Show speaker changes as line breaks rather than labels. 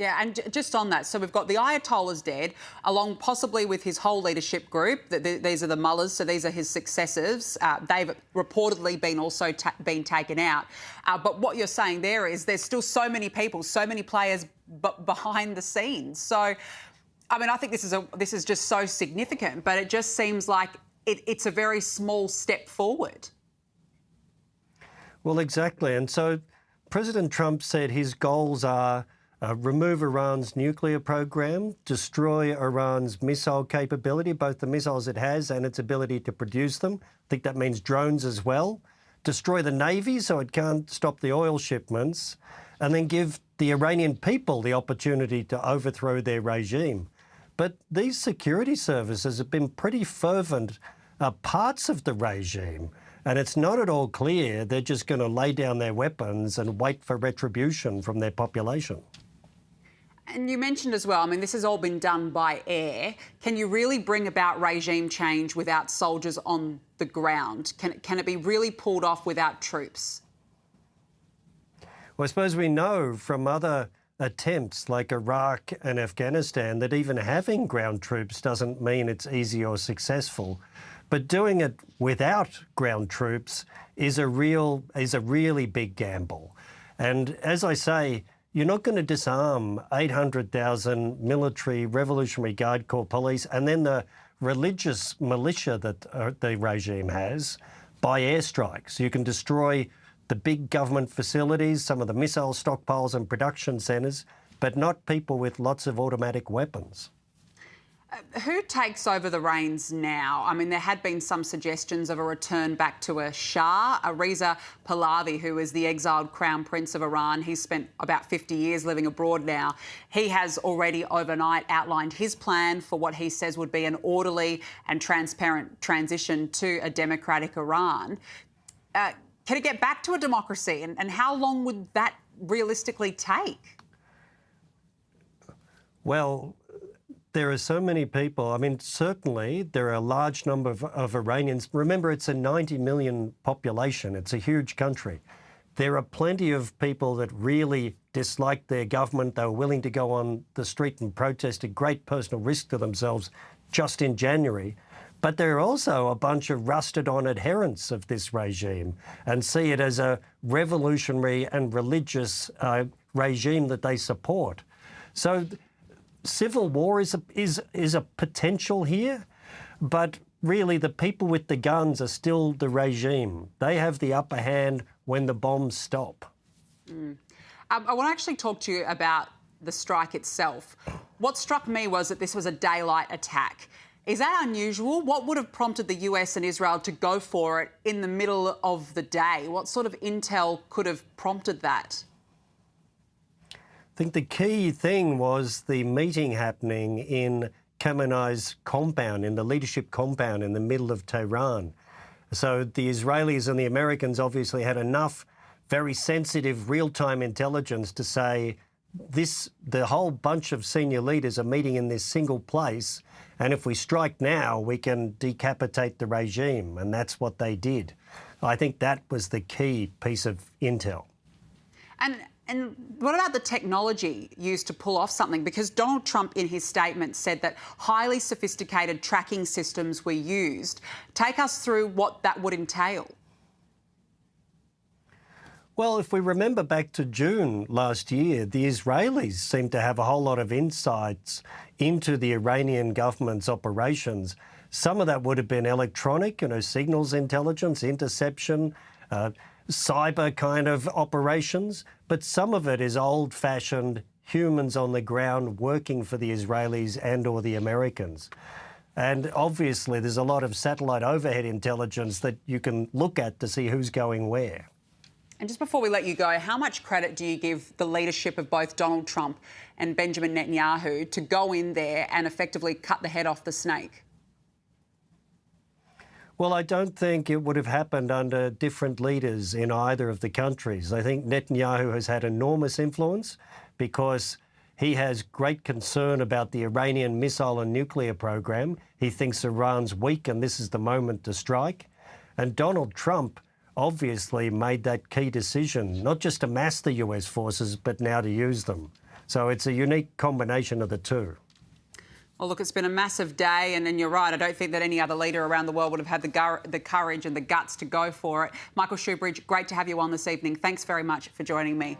Yeah, and just on that, so we've got the Ayatollah's dead, along possibly with his whole leadership group. These are the mullahs, so these are his successors. They've reportedly been also been taken out. But what you're saying there is there's still so many people, so many players behind the scenes. So, I mean, I think this is just so significant, but it just seems like it's a very small step forward.
Well, exactly. And so President Trump said his goals are remove Iran's nuclear program, destroy Iran's missile capability, both the missiles it has and its ability to produce them. I think that means drones as well. Destroy the Navy so it can't stop the oil shipments, and then give the Iranian people the opportunity to overthrow their regime. But these security services have been pretty fervent parts of the regime, and it's not at all clear they're just going to lay down their weapons and wait for retribution from their population.
And you mentioned as well, I mean, this has all been done by air. Can you really bring about regime change without soldiers on the ground? Can it be really pulled off without troops?
Well, I suppose we know from other attempts like Iraq and Afghanistan that even having ground troops doesn't mean it's easy or successful. But doing it without ground troops is a really big gamble. And as I say, you're not going to disarm 800,000 military Revolutionary Guard Corps police and then the religious militia that the regime has by airstrikes. You can destroy the big government facilities, some of the missile stockpiles and production centres, but not people with lots of automatic weapons.
Who takes over the reins now? I mean, there had been some suggestions of a return back to a Shah, Reza Pahlavi, who is the exiled Crown Prince of Iran. He's spent about 50 years living abroad now. He has already overnight outlined his plan for what he says would be an orderly and transparent transition to a democratic Iran. Can it get back to a democracy? And how long would that realistically take?
Well, there are so many people. I mean, certainly there are a large number of Iranians. Remember, it's a 90 million population. It's a huge country. There are plenty of people that really dislike their government. They were willing to go on the street and protest at great personal risk to themselves just in January. But there are also a bunch of rusted-on adherents of this regime and see it as a revolutionary and religious regime that they support. So civil war is a potential here, but really the people with the guns are still the regime. They have the upper hand when the bombs stop.
I want to actually talk to you about the strike itself. What struck me was that this was a daylight attack. Is that unusual? What would have prompted the US and Israel to go for it in the middle of the day? What sort of intel could have prompted that?
I think the key thing was the meeting happening in Khamenei's compound, in the leadership compound in the middle of Tehran. So the Israelis and the Americans obviously had enough very sensitive real-time intelligence to say the whole bunch of senior leaders are meeting in this single place, and if we strike now, we can decapitate the regime, and that's what they did. I think that was the key piece of intel.
And what about the technology used to pull off something? Because Donald Trump in his statement said that highly sophisticated tracking systems were used. Take us through what that would entail.
Well, if we remember back to June last year, the Israelis seemed to have a whole lot of insights into the Iranian government's operations. Some of that would have been electronic, signals intelligence, interception, cyber kind of operations, but some of it is old-fashioned humans on the ground working for the Israelis and or the Americans. And obviously there's a lot of satellite overhead intelligence that you can look at to see who's going where.
And just before we let you go, how much credit do you give the leadership of both Donald Trump and Benjamin Netanyahu to go in there and effectively cut the head off the snake?
Well, I don't think it would have happened under different leaders in either of the countries. I think Netanyahu has had enormous influence because he has great concern about the Iranian missile and nuclear program. He thinks Iran's weak and this is the moment to strike. And Donald Trump obviously made that key decision, not just to mass the US forces, but now to use them. So it's a unique combination of the two.
Well, look, it's been a massive day, and you're right. I don't think that any other leader around the world would have had the courage and the guts to go for it. Michael Shoebridge, great to have you on this evening. Thanks very much for joining me.